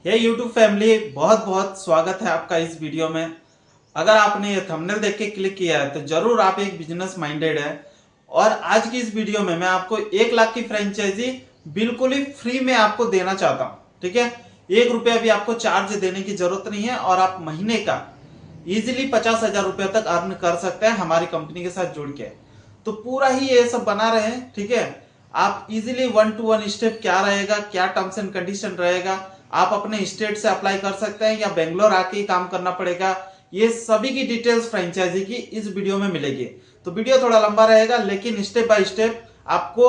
ये YouTube family, बहुत बहुत स्वागत है आपका इस वीडियो में। अगर आपने ये थंबनेल देख के क्लिक किया है तो जरूर आप एक बिजनेस माइंडेड है। और आज की इस वीडियो में मैं आपको 1 लाख की फ्रेंचाइजी बिल्कुल ही फ्री में आपको देना चाहता हूँ। ठीक है, 1 रुपया भी आपको चार्ज देने की जरूरत नहीं है और आप महीने का इजीली 50,000 रुपया तक अर्न कर सकते हैं हमारी कंपनी के साथ जुड़ के। तो पूरा ही ये सब बना रहे हैं। ठीक है, आप इजीली 1 to 1 स्टेप क्या रहेगा, क्या टर्म्स एंड कंडीशन रहेगा, आप अपने स्टेट से अप्लाई कर सकते हैं या बेंगलोर आके ही काम करना पड़ेगा, ये सभी की डिटेल्स फ्रेंचाइजी की इस वीडियो में मिलेगी। तो वीडियो थोड़ा लंबा रहेगा लेकिन स्टेप बाय स्टेप आपको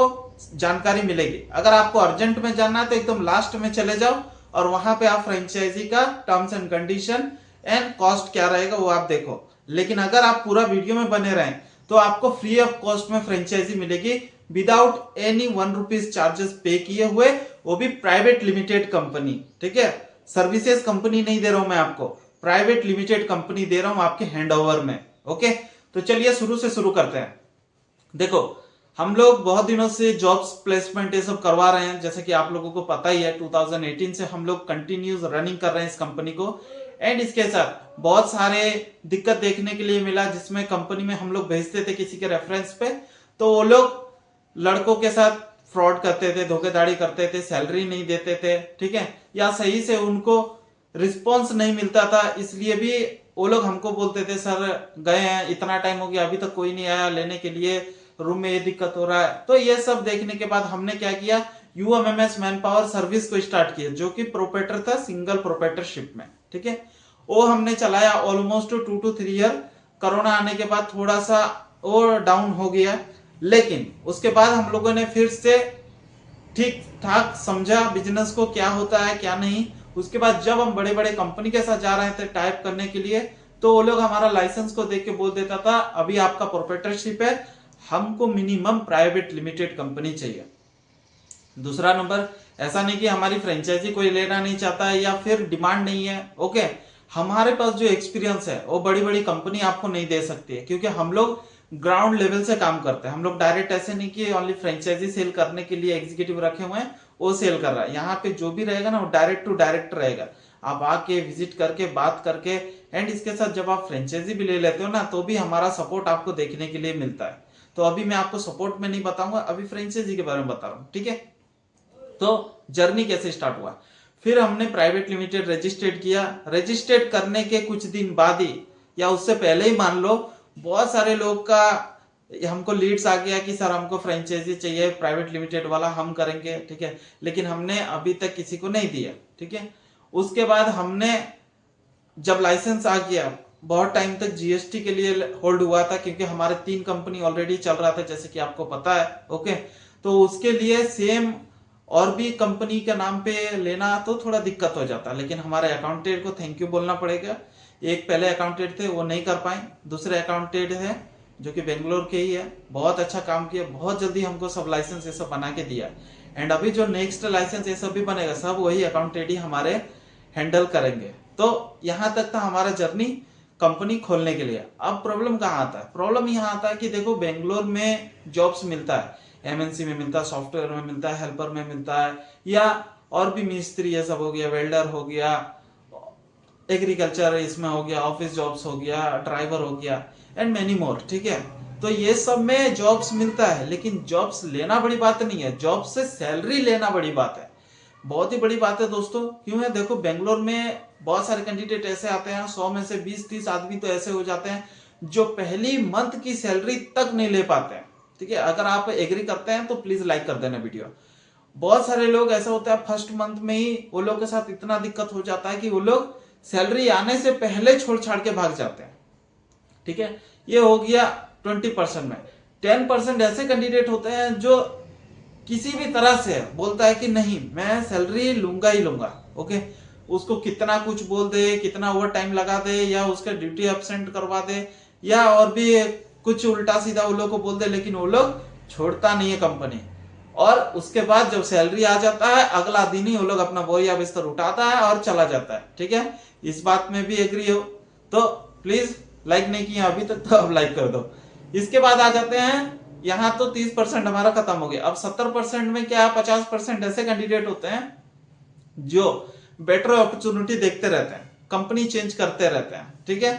जानकारी मिलेगी। अगर आपको अर्जेंट में जानना है तो एकदम लास्ट में चले जाओ और वहां पे आप फ्रेंचाइजी का terms and condition and cost क्या रहेगा वो आप देखो। लेकिन अगर आप पूरा वीडियो में बने रहें तो आपको फ्री ऑफ कॉस्ट में फ्रेंचाइजी मिलेगी विदाउट एनी 1 रुपीज चार्जेस पे किए हुए, वो भी प्राइवेट लिमिटेड कंपनी। ठीक है, सर्विसेज कंपनी नहीं दे रहा हूं मैं आपको, प्राइवेट लिमिटेड कंपनी दे रहा हूं आपके हैंडओवर में। ओके, तो चलिए शुरू से शुरू करते हैं। देखो, हम लोग बहुत दिनों से जॉब्स प्लेसमेंट ये सब करवा रहे हैं, जैसे कि आप लोगों को पता ही है 2018 से हम लोग कंटिन्यूस रनिंग कर रहे हैं इस कंपनी को। एंड इसके साथ बहुत सारे दिक्कत देखने के लिए मिला, जिसमें कंपनी में हम लोग भेजते थे किसी के रेफरेंस पे तो वो लोग लड़कों के साथ फ्रॉड करते थे, धोखेधड़ी करते थे, सैलरी नहीं देते थे। ठीक है, या सही से उनको रिस्पॉन्स नहीं मिलता था, इसलिए भी वो लोग हमको बोलते थे सर गए हैं, इतना टाइम हो गया अभी तक कोई नहीं आया लेने के लिए, रूम में ये दिक्कत हो रहा है। तो ये सब देखने के बाद हमने क्या किया, यूएमएमएस मैन पावर सर्विस को स्टार्ट किया, जो कि प्रोपेटर था सिंगल प्रोपेटरशिप में। ठीक है, वो हमने चलाया ऑलमोस्ट 2 to 3 ईयर। कोरोना आने के बाद थोड़ा सा और डाउन हो गया, लेकिन उसके बाद हम लोगों ने फिर से ठीक ठाक समझा बिजनेस को, क्या होता है क्या नहीं। उसके बाद जब हम बड़े बड़े कंपनी के साथ जा रहे थे टाइप करने के लिए, तो वो लोग हमारा लाइसेंस को देख के बोल देता था अभी आपका प्रोप्राइटरशिप है, हमको मिनिमम प्राइवेट लिमिटेड कंपनी चाहिए। दूसरा नंबर, ऐसा नहीं कि हमारी फ्रेंचाइजी कोई लेना नहीं चाहता है या फिर डिमांड नहीं है। ओके, हमारे पास जो एक्सपीरियंस है वो बड़ी बड़ी कंपनी आपको नहीं दे सकती है, क्योंकि हम लोग ग्राउंड लेवल से काम करते हैं। हम लोग डायरेक्ट ऐसे नहीं कि ओनली फ्रेंचाइजी सेल करने के लिए एग्जीक्यूटिव रखे हुए हैं वो सेल कर रहा है। यहाँ पे जो भी रहेगा ना वो डायरेक्ट टू डायरेक्ट रहेगा, आप आके विजिट करके बात करके। एंड इसके साथ जब आप फ्रेंचाइजी भी ले लेते हो ना तो भी हमारा सपोर्ट आपको देखने के लिए मिलता है। तो अभी मैं आपको सपोर्ट में नहीं बताऊंगा, अभी फ्रेंचाइजी के बारे में बता रहा हूँ। ठीक है, तो जर्नी कैसे स्टार्ट हुआ, फिर हमने प्राइवेट लिमिटेड रजिस्टर्ड किया। रजिस्टर्ड करने के कुछ दिन बाद ही या उससे पहले ही मान लो, बहुत सारे लोग का हमको लीड्स आ गया कि सर हमको फ्रेंचाइजी चाहिए प्राइवेट लिमिटेड वाला, हम करेंगे। ठीक है, लेकिन हमने अभी तक किसी को नहीं दिया। ठीक है, उसके बाद हमने जब लाइसेंस आ गया, बहुत टाइम तक जीएसटी के लिए होल्ड हुआ था, क्योंकि हमारे 3 कंपनी ऑलरेडी चल रहा था जैसे कि आपको पता है। ओके, तो उसके लिए सेम और भी कंपनी के नाम पे लेना तो थोड़ा दिक्कत हो जाता, लेकिन हमारे अकाउंटेंट को थैंक यू बोलना पड़ेगा। एक पहले अकाउंटेंट थे वो नहीं कर पाए, दूसरे अकाउंटेंट है जो कि बेंगलोर के ही है, बहुत अच्छा काम किया, बहुत जल्दी हमको सब लाइसेंस ये सब बना के दिया। एंड अभी जो नेक्स्ट लाइसेंस ये सब भी बनेगा सब वही अकाउंटेंट ही हमारे हैंडल करेंगे। तो यहाँ तक था हमारा जर्नी कंपनी खोलने के लिए। अब प्रॉब्लम कहाँ आता है, प्रॉब्लम यहाँ आता है कि देखो बेंगलोर में जॉब्स मिलता है, एमएनसी में मिलता है, सॉफ्टवेयर में मिलता है, हेल्पर में मिलता है, या और भी मिस्त्री ये सब हो गया, वेल्डर हो गया, एग्रीकल्चर इसमें हो गया, ऑफिस जॉब्स हो गया, ड्राइवर हो गया एंड मेनी मोर। ठीक है, तो ये सब में जॉब्स मिलता है, लेकिन जॉब्स लेना बड़ी बात नहीं है, जॉब से सैलरी लेना बड़ी बात है। बहुत ही बड़ी बात है दोस्तों। क्यों है, देखो बेंगलोर में बहुत सारे कैंडिडेट ऐसे आते हैं, 100 में से 20-30 आदमी तो ऐसे हो जाते हैं जो पहली मंथ की सैलरी तक नहीं ले पाते हैं। ठीक है, अगर आप एग्री करते हैं तो प्लीज लाइक कर देना वीडियो। बहुत सारे लोग ऐसा होता है फर्स्ट मंथ में ही वो लोग के साथ इतना दिक्कत हो जाता है कि वो लोग सैलरी आने से पहले छोड़ छाड़ के भाग जाते हैं। ठीक है, ये हो गया 20% में। 10% ऐसे कैंडिडेट होते हैं जो किसी भी तरह से बोलता है कि नहीं मैं सैलरी लूंगा ही लूंगा। ओके, उसको कितना कुछ बोल दे, कितना ओवर टाइम लगा दे, या उसका ड्यूटी एब्सेंट करवा दे, या और भी कुछ उल्टा सीधा वो लोग को बोल दे, लेकिन वो लोग छोड़ता नहीं है कंपनी। और उसके बाद जब सैलरी आ जाता है अगला दिन ही वो लोग अपना बोरिया बिस्तर उठाता है और चला जाता है। ठीक है, इस बात में भी एग्री हो तो प्लीज, लाइक नहीं किया अभी तक तो अब लाइक कर दो। इसके बाद आ जाते हैं, यहाँ तो 30% हमारा खत्म हो गया। अब 70% में क्या, 50% ऐसे कैंडिडेट होते हैं जो बेटर अपॉर्चुनिटी देखते रहते हैं, कंपनी चेंज करते रहते हैं, ठीक है।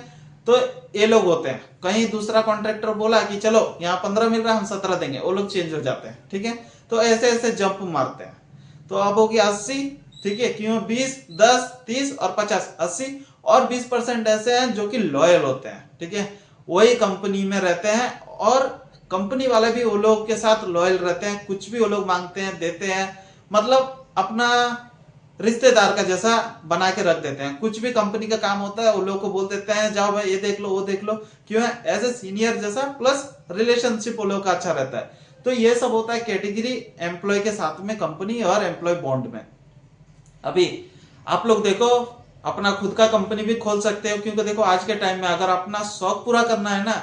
तो ये लोग होते हैं, कहीं दूसरा कॉन्ट्रैक्टर बोला कि चलो यहाँ 15 मिल रहा है हम 17 देंगे, वो लोग चेंज हो जाते हैं, ठीक है। तो ऐसे ऐसे जंप मारते हैं। तो अब हो गया 80, ठीक है, क्यों 20, 10, 30 और 50, 80 और 20% ऐसे हैं जो कि लॉयल होते हैं, ठीक है, वही कंपनी में रहते हैं और कंपनी वाले भी वो लोग के साथ लॉयल रहते हैं, कुछ भी वो लोग मांगते हैं देते हैं, मतलब अपना रिश्तेदार का जैसा बना के रख देते हैं। कुछ भी कंपनी का काम होता है वो लोग को बोल देते हैं जाओ भाई ये देख लो वो देख लो, क्यों है एज ए सीनियर जैसा, प्लस रिलेशनशिप वो लोग का अच्छा रहता है। तो ये सब होता है कैटेगरी एम्प्लॉय के साथ में कंपनी और एम्प्लॉय बॉन्ड में। अभी आप लोग देखो अपना खुद का कंपनी भी खोल सकते हो, क्योंकि देखो आज के टाइम में अगर अपना शौक पूरा करना है ना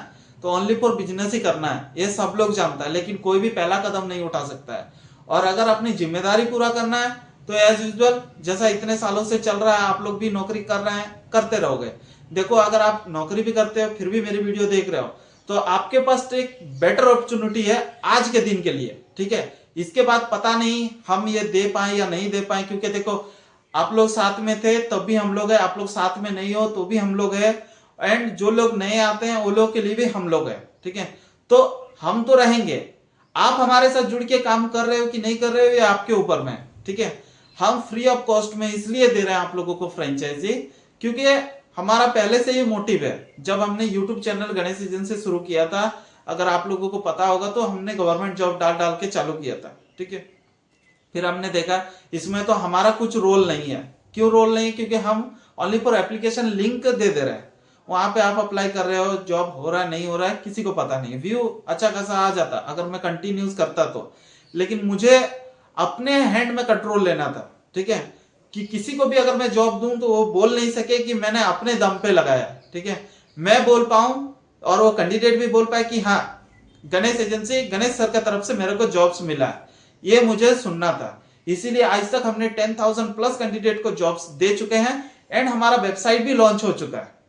तो ओनली फॉर बिजनेस ही करना है, ये सब लोग जानता है, लेकिन कोई भी पहला कदम नहीं उठा सकता है। और अगर अपनी जिम्मेदारी पूरा करना है तो एज यूजुअल जैसा इतने सालों से चल रहा है, आप लोग भी नौकरी कर रहे हैं, करते रहोगे। देखो अगर आप नौकरी भी करते हो फिर भी मेरी वीडियो देख रहे हो तो आपके पास तो एक बेटर अपॉर्चुनिटी है आज के दिन के लिए, ठीक है। इसके बाद पता नहीं हम ये दे पाए या नहीं दे पाए, क्योंकि देखो आप लोग साथ में थे तब भी हम लोग है, आप लोग साथ में नहीं हो तो भी हम लोग है, एंड जो लोग नए आते हैं वो लोग के लिए भी हम लोग है, ठीक है। तो हम तो रहेंगे, आप हमारे साथ जुड़ के काम कर रहे हो कि नहीं कर रहे हो ये आपके ऊपर में, ठीक है। हम फ्री ऑफ कॉस्ट में इसलिए दे रहे हैं आप लोगों को फ्रेंचाइजी, क्योंकि हमारा पहले से ही मोटिव है। जब हमने यूट्यूब चैनल गणेश एजेंसी शुरू किया था, अगर आप लोगों को पता होगा तो हमने गवर्नमेंट जॉब डाल डाल के चालू किया था, ठीक है। फिर हमने देखा इसमें तो हमारा कुछ रोल नहीं है। क्यों रोल नहीं है? क्योंकि हम ओनली फॉर एप्लीकेशन लिंक दे दे रहे हैं, वहां पे आप अप्लाई कर रहे हो, जॉब हो रहा है नहीं हो रहा है किसी को पता नहीं, व्यू अच्छा खासा आ जाता अगर मैं कंटिन्यूस करता तो। लेकिन मुझे अपने हैंड में कंट्रोल लेना था, ठीक है, कि किसी को भी अगर मैं जॉब दूं तो वो बोल नहीं सके कि मैंने अपने दम पे लगाया, ठीक है। मैं बोल पाऊं और वो कैंडिडेट भी बोल पाए कि हाँ गणेश एजेंसी गणेश सर की तरफ से मेरे को जॉब्स मिला है, ये मुझे सुनना था। इसीलिए आज तक हमने 10,000 प्लस कैंडिडेट को जॉब्स दे चुके हैं एंड हमारा वेबसाइट भी लॉन्च हो चुका है।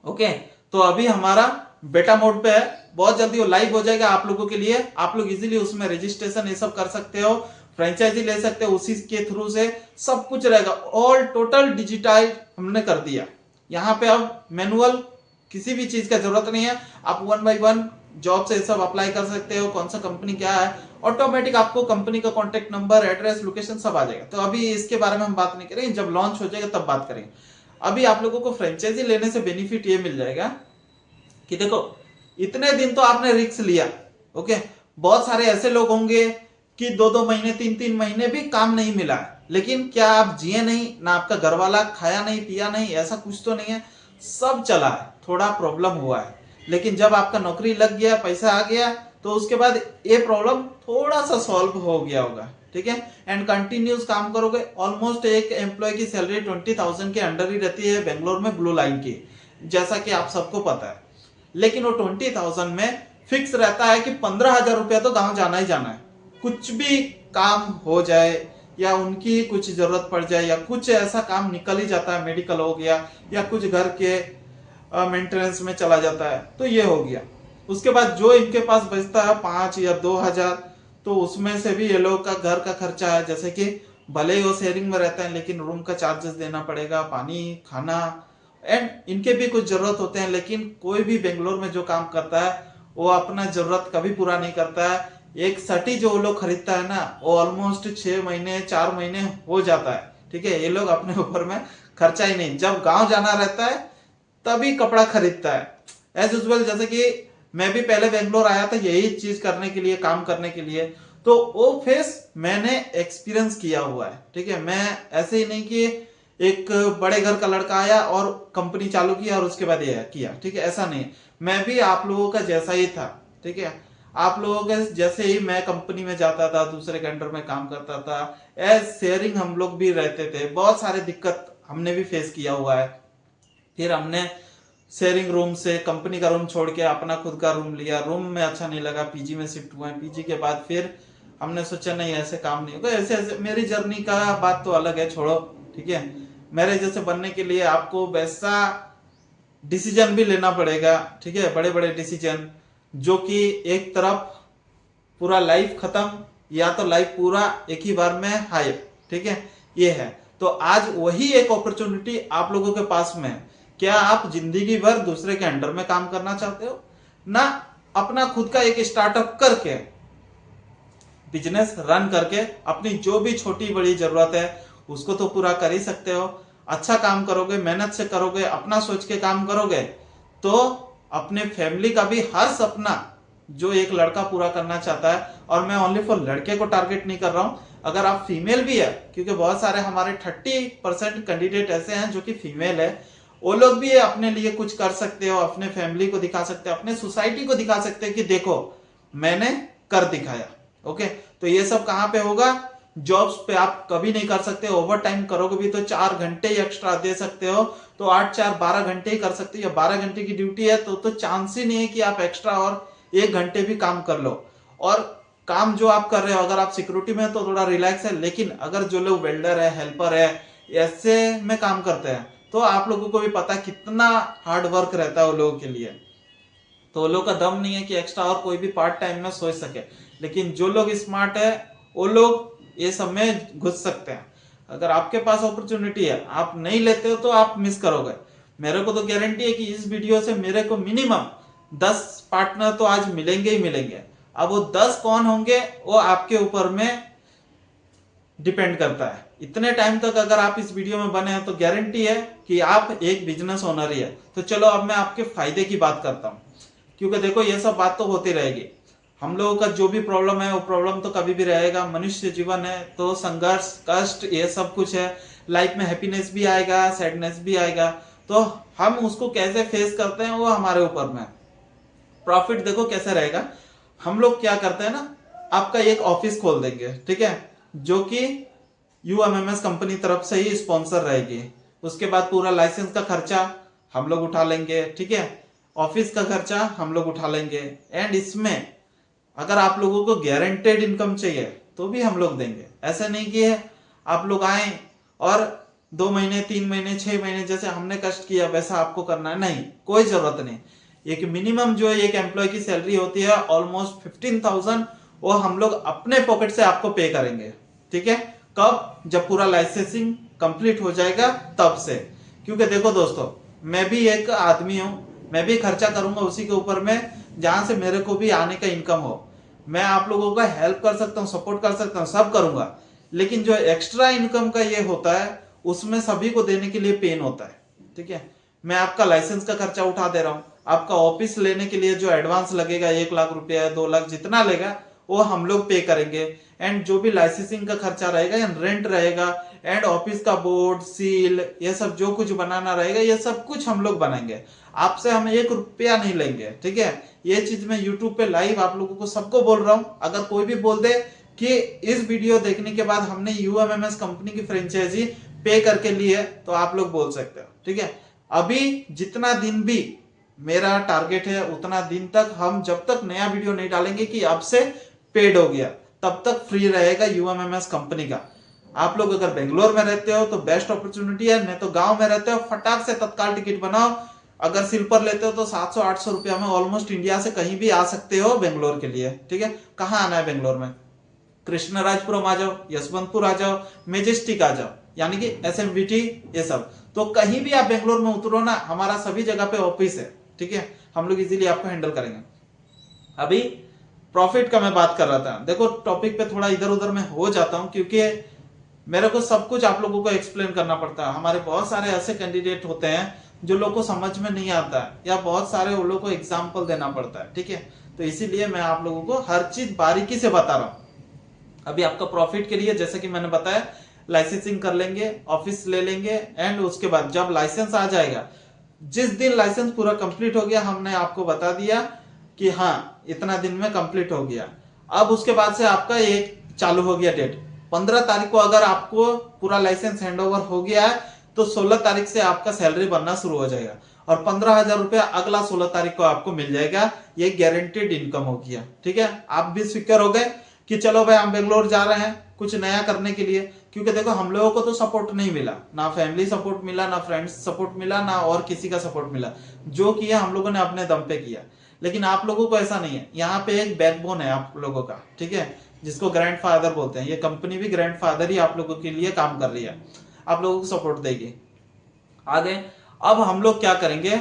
ओके, तो अभी हमारा बेटा मोड पे है, बहुत जल्दी वो लाइव हो जाएगा आप लोगों के लिए। आप लोग इजीली उसमें रजिस्ट्रेशन ये सब कर सकते हो, फ्रेंचाइजी ले सकते हो, उसी के थ्रू से सब कुछ रहेगा। ऑल टोटल डिजिटाइज हमने कर दिया। यहाँ पे अब मैनुअल किसी भी चीज का जरूरत नहीं है, आप 1 बाय 1 जॉब से सब अप्लाई कर सकते हो। कौन सा कंपनी क्या है, ऑटोमेटिक आपको कंपनी का कॉन्टेक्ट नंबर, एड्रेस, लोकेशन सब आ जाएगा। तो अभी इसके बारे में हम बात नहीं करेंगे, जब लॉन्च हो जाएगा तब बात करेंगे। अभी आप लोगों को फ्रेंचाइजी लेने से बेनिफिट ये मिल जाएगा कि देखो इतने दिन तो आपने रिस्क लिया, ओके। बहुत सारे ऐसे लोग होंगे कि 2-2 महीने 3-3 महीने भी काम नहीं मिला है, लेकिन क्या आप जिए नहीं ना, आपका घर वाला खाया नहीं पिया नहीं, ऐसा कुछ तो नहीं है, सब चला है, थोड़ा प्रॉब्लम हुआ है। लेकिन जब आपका नौकरी लग गया, पैसा आ गया, तो उसके बाद ये प्रॉब्लम थोड़ा सा सॉल्व हो गया होगा, ठीक है। एंड कंटिन्यूस काम करोगे। ऑलमोस्ट एक एम्प्लॉय की सैलरी 20,000 के अंडर ही रहती है बेंगलोर में, ब्लू लाइन की, जैसा कि आप सबको पता है। लेकिन वो 20,000 में फिक्स रहता है कि 15,000 रुपया तो गांव जाना ही जाना है। कुछ भी काम हो जाए या उनकी कुछ जरूरत पड़ जाए या कुछ ऐसा काम निकल ही जाता है, मेडिकल हो गया या कुछ घर के मेंटेनेंस में चला जाता है, तो ये हो गया। उसके बाद जो इनके पास बचता है 5 या 2,000, तो उसमें से भी ये लोग का घर का खर्चा है, जैसे कि भले ही वो शेयरिंग में रहता है लेकिन रूम का चार्जेस देना पड़ेगा, पानी, खाना, एंड इनके भी कुछ जरूरत होते हैं। लेकिन कोई भी बेंगलोर में जो काम करता है वो अपना जरूरत कभी पूरा नहीं करता है। एक सटी जो वो लोग खरीदता है ना, वो ऑलमोस्ट 6 महीने 4 महीने हो जाता है, ठीक है। ये लोग अपने ऊपर में खर्चा ही नहीं, जब गांव जाना रहता है तभी कपड़ा खरीदता है। एज यूजुअल जैसे कि मैं भी पहले बेंगलोर आया था यही चीज करने के लिए, काम करने के लिए, तो वो फेस मैंने एक्सपीरियंस किया हुआ है, ठीक है। मैं ऐसे ही नहीं कि एक बड़े घर का लड़का आया और कंपनी चालू किया और उसके बाद ये किया, ठीक है, ऐसा नहीं। मैं भी आप लोगों का जैसा ही था, ठीक है। आप लोगों के जैसे ही मैं कंपनी में जाता था, दूसरे के अंडर में काम करता था, एज शेयरिंग हम लोग भी रहते थे, बहुत सारे दिक्कत हमने भी फेस किया हुआ है। फिर हमने शेयरिंग रूम से कंपनी का रूम छोड़ के अपना खुद का रूम लिया, रूम में अच्छा नहीं लगा, पीजी में शिफ्ट हुए। पीजी के बाद फिर हमने सोचा नहीं ऐसे काम नहीं होगा, ऐसे ऐसे मेरी जर्नी का बात तो अलग है, छोड़ो, ठीक है। मेरे जैसे बनने के लिए आपको वैसा डिसीजन भी लेना पड़ेगा, ठीक है, बड़े बड़े डिसीजन, जो कि एक तरफ पूरा लाइफ खत्म या तो लाइफ पूरा एक ही बार में हाइप, ठीक है, ये है। तो आज वही एक अपॉर्चुनिटी आप लोगों के पास में है। क्या आप जिंदगी भर दूसरे के अंडर में काम करना चाहते हो, ना अपना खुद का एक स्टार्टअप करके बिजनेस रन करके अपनी जो भी छोटी बड़ी जरूरत है उसको तो पूरा कर ही सकते हो। अच्छा काम करोगे, मेहनत से करोगे, अपना सोच के काम करोगे तो अपने फैमिली का भी हर सपना जो एक लड़का पूरा करना चाहता है, और मैं ओनली फॉर लड़के को टारगेट नहीं कर रहा हूं, अगर आप फीमेल भी है, क्योंकि बहुत सारे हमारे 30% कैंडिडेट ऐसे हैं जो कि फीमेल है, वो लोग भी अपने लिए कुछ कर सकते हो, अपने फैमिली को दिखा सकते हो, अपने सोसाइटी को दिखा सकते हो कि देखो मैंने कर दिखाया। ओके, तो ये सब कहां पे होगा? जॉब्स पे आप कभी नहीं कर सकते। ओवर टाइम करोगे भी तो 4 घंटे ही एक्स्ट्रा दे सकते हो, तो 8 4 12 घंटे ही कर सकते हो, या 12 घंटे की ड्यूटी है तो चांस ही नहीं है कि आप एक्स्ट्रा और 1 घंटे भी काम कर लो। और काम जो आप कर रहे हो, अगर आप सिक्योरिटी में तो थोड़ा रिलैक्स है, लेकिन अगर जो लोग वेल्डर है, हेल्पर है, ऐसे में काम करते हैं तो आप लोगों को भी पता है कितना हार्ड वर्क रहता है वो लोगों के लिए। तो वो लोग का दम नहीं है कि एक्स्ट्रा और कोई भी पार्ट टाइम में सोच सके, लेकिन जो लोग स्मार्ट है वो लोग ये सब में घुस सकते हैं। अगर आपके पास अपॉर्चुनिटी है, आप नहीं लेते हो तो आप मिस करोगे। मेरे को तो गारंटी है कि इस वीडियो से मेरे को मिनिमम 10 पार्टनर तो आज मिलेंगे ही मिलेंगे। अब वो 10 कौन होंगे वो आपके ऊपर में डिपेंड करता है। इतने टाइम तक अगर आप इस वीडियो में बने हैं तो गारंटी है कि आप एक बिजनेस ओनर ही है। तो चलो अब मैं आपके फायदे की बात करता हूं, क्योंकि देखो ये सब बात तो होती रहेगी। हम लोगों का जो भी प्रॉब्लम है वो प्रॉब्लम तो कभी भी रहेगा, मनुष्य जीवन है तो संघर्ष, कष्ट, ये सब कुछ है। लाइफ में हैप्पीनेस भी आएगा, सैडनेस भी आएगा, तो हम उसको कैसे फेस करते हैं वो हमारे ऊपर में। प्रॉफिट देखो कैसे रहेगा, हम लोग क्या करते हैं ना, आपका एक ऑफिस खोल देंगे, ठीक है, जो कि यूएमएमएस कंपनी तरफ से ही स्पॉन्सर रहेगी। उसके बाद पूरा लाइसेंस का खर्चा हम लोग उठा लेंगे, ठीक है, ऑफिस का खर्चा हम लोग उठा लेंगे, एंड इसमें अगर आप लोगों को गारंटेड इनकम चाहिए तो भी हम लोग देंगे। ऐसा नहीं कि है आप लोग आए और 2 महीने 3 महीने 6 महीने जैसे हमने कष्ट किया वैसा आपको करना है, नहीं, कोई जरूरत नहीं। एक मिनिमम जो एक एम्प्लॉय की सैलरी होती है ऑलमोस्ट 15,000, वो हम लोग अपने पॉकेट से आपको पे करेंगे, ठीक है। कब? जब पूरा लाइसेंसिंग कंप्लीट हो जाएगा तब से। क्योंकि देखो दोस्तों, मैं भी एक आदमी हूं, मैं भी खर्चा करूंगा उसी के ऊपर में जहां से मेरे को भी आने का इनकम हो। मैं आप लोगों का हेल्प कर सकता हूं, सपोर्ट कर सकता हूं, सब करूंगा, लेकिन जो एक्स्ट्रा इनकम का ये होता है उसमें सभी को देने के लिए पेन होता है, ठीक है। मैं आपका लाइसेंस का खर्चा उठा दे रहा हूं, आपका ऑफिस लेने के लिए जो एडवांस लगेगा 1 लाख रुपया 2 लाख जितना लेगा वो हम लोग पे करेंगे, एंड जो भी लाइसेंसिंग का खर्चा रहेगा या रेंट रहेगा, एंड ऑफिस का बोर्ड सील ये सब जो कुछ बनाना रहेगा ये सब कुछ हम लोग बनाएंगे। आपसे हम 1 रुपया नहीं लेंगे, ठीक है। ये चीज मैं यूट्यूब पे लाइव आप लोगों को सबको बोल रहा हूं। अगर कोई भी बोल दे कि इस वीडियो देखने के बाद हमने यूएमएमएस कंपनी की फ्रेंचाइजी पे करके ली है, तो आप लोग बोल सकते हो, ठीक है। अभी जितना दिन भी मेरा टारगेट है उतना दिन तक हम जब तक नया वीडियो नहीं डालेंगे कि अब से पेड हो गया, तब तक फ्री रहेगा यूएमएमएस कंपनी का। आप लोग अगर बेंगलोर में रहते हो तो बेस्ट अपॉर्चुनिटी है, नहीं तो गांव में रहते हो फटाक से तत्काल टिकट बनाओ। अगर स्लीपर लेते हो तो 700-800 रुपया में ऑलमोस्ट इंडिया से कहीं भी आ सकते हो बेंगलोर के लिए, ठीक है। कहाँ आना है बेंगलोर में? कृष्णराजपुरम आ जाओ, यशवंतपुर आ जाओ, मेजेस्टिक आ जाओ, यानी कि एसएमबीटी, ये सब तो कहीं भी आप बेंगलोर में उतरो ना, हमारा सभी जगह पे ऑफिस है, ठीक है। हम लोग इजीली आपको हैंडल करेंगे। अभी प्रॉफिट का मैं बात कर रहा था, देखो टॉपिक पे थोड़ा इधर उधर में हो जाता हूं क्योंकि मेरे को सब कुछ आप लोगों को एक्सप्लेन करना पड़ता है। हमारे बहुत सारे ऐसे कैंडिडेट होते हैं जो लोग को समझ में नहीं आता है, या बहुत सारे वो लोग को एग्जाम्पल देना पड़ता है, ठीक है। तो इसीलिए मैं आप लोगों को हर चीज बारीकी से बता रहा हूं। अभी आपका प्रॉफिट के लिए जैसे कि मैंने बताया, लाइसेंसिंग कर लेंगे, ऑफिस ले लेंगे, एंड उसके बाद जब लाइसेंस आ जाएगा, जिस दिन लाइसेंस पूरा कंप्लीट हो गया हमने आपको बता दिया कि हाँ इतना दिन में कंप्लीट हो गया। अब उसके बाद से आपका एक चालू हो गया डेट, 15 तारीख को अगर आपको पूरा लाइसेंस हैंडओवर हो गया है तो 16 तारीख से आपका सैलरी बनना शुरू हो जाएगा, और 15,000 रुपया अगला 16 तारीख को आपको मिल जाएगा। ये गारंटेड इनकम हो गया, ठीक है। आप भी सिक्योर हो गए कि चलो भाई हम बेंगलोर जा रहे हैं कुछ नया करने के लिए। क्योंकि देखो हम लोगों को तो सपोर्ट नहीं मिला, ना फैमिली सपोर्ट मिला, ना फ्रेंड्स सपोर्ट मिला, ना और किसी का सपोर्ट मिला। जो किया हम लोगों ने अपने दम पे किया, लेकिन आप लोगों को ऐसा नहीं है। यहाँ पे एक बैकबोन है आप लोगों का, ठीक है, जिसको ग्रैंडफादर बोलते हैं। ये कंपनी भी ग्रैंडफादर ही आप लोगों के लिए काम कर रही है। आप लोगों को सपोर्ट देगी आगे। अब हम लोग क्या करेंगे,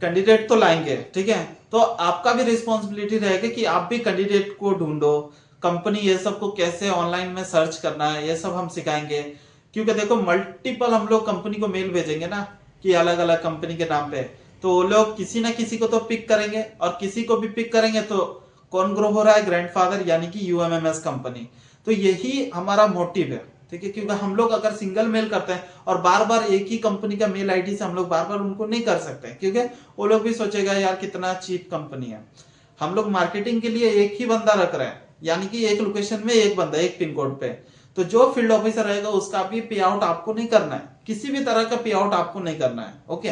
कैंडिडेट तो लाएंगे, ठीक है, तो आपका भी रिस्पॉन्सिबिलिटी रहेगा कि आप भी कैंडिडेट को ढूंढो, कंपनी ये सब को कैसे ऑनलाइन में सर्च करना है ये सब हम सिखाएंगे। क्योंकि देखो मल्टीपल हम लोग कंपनी को मेल भेजेंगे ना कि अलग अलग कंपनी के नाम पे, तो वो लोग किसी ना किसी को तो पिक करेंगे, और किसी को भी पिक करेंगे तो कौन ग्रो हो रहा है, ग्रैंडफादर यानी कि यूएमएमएस कंपनी। तो यही हमारा मोटिव है, ठीक है, क्योंकि हम लोग अगर सिंगल मेल करते हैं और बार बार एक ही कंपनी का मेल आईडी से हम लोग बार बार उनको नहीं कर सकते, क्योंकि वो लोग भी सोचेगा यार कितना चीप कंपनी है। हम लोग मार्केटिंग के लिए एक ही बंदा रख रहे हैं, यानी कि एक लोकेशन में एक बंदा एक पिन कोड पे, तो जो फील्ड ऑफिसर रहेगा उसका भी पे आउट आपको नहीं करना है, किसी भी तरह का पे आउट आपको नहीं करना है। ओके,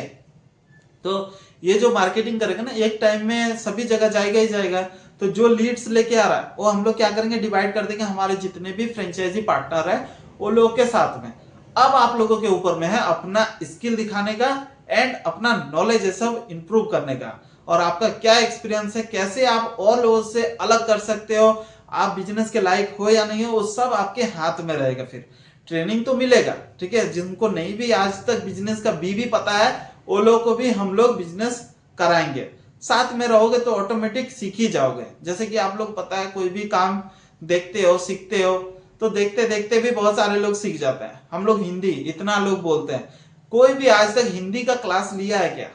तो ये जो मार्केटिंग करेगा ना एक टाइम में सभी जगह जाएगा ही जाएगा, तो जो लीड्स लेके आ रहा है वो हम लोग क्या करेंगे, डिवाइड कर देंगे हमारे जितने भी फ्रेंचाइजी पार्टनर है वो लोग के साथ में। अब आप लोगों के ऊपर में है अपना स्किल दिखाने का एंड अपना नॉलेज है सब इंप्रूव करने का, और आपका क्या एक्सपीरियंस है, कैसे आप और लोगों से अलग कर सकते हो, आप बिजनेस के लायक हो या नहीं हो, वो सब आपके हाथ में रहेगा। फिर ट्रेनिंग तो मिलेगा, ठीक है, जिनको नहीं भी आज तक बिजनेस का बी भी पता है वो लोग को भी हम लोग बिजनेस कराएंगे। साथ में रहोगे तो ऑटोमेटिक सीख ही जाओगे। जैसे कि आप लोग पता है कोई भी काम देखते हो सीखते हो तो देखते देखते भी बहुत सारे लोग सीख जाते हैं। हम लोग हिंदी इतना लोग बोलते हैं, कोई भी आज तक हिंदी का क्लास लिया है क्या?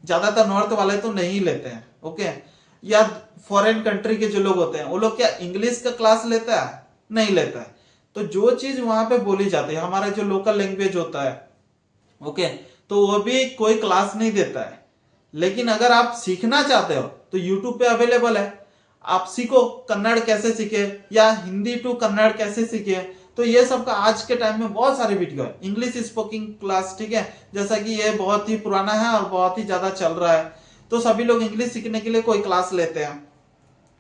ज्यादातर नॉर्थ वाले तो नहीं लेते हैं, ओके, या फॉरेन कंट्री के जो लोग होते हैं वो लोग क्या इंग्लिश का क्लास लेता है? नहीं लेता है। तो जो चीज वहां पे बोली जाती है हमारा जो लोकल लैंग्वेज होता है, ओके, तो वो भी कोई क्लास नहीं देता है। लेकिन अगर आप सीखना चाहते हो तो यूट्यूब पे अवेलेबल है, आप सीखो कन्नड़ कैसे सीखे या हिंदी टू कन्नड़ कैसे सीखे। तो ये सब का आज के टाइम में बहुत सारे वीडियो है, इंग्लिश स्पोकिंग क्लास, ठीक है, जैसा कि ये बहुत ही पुराना है और बहुत ही ज्यादा चल रहा है, तो सभी लोग इंग्लिश सीखने के लिए कोई क्लास लेते हैं।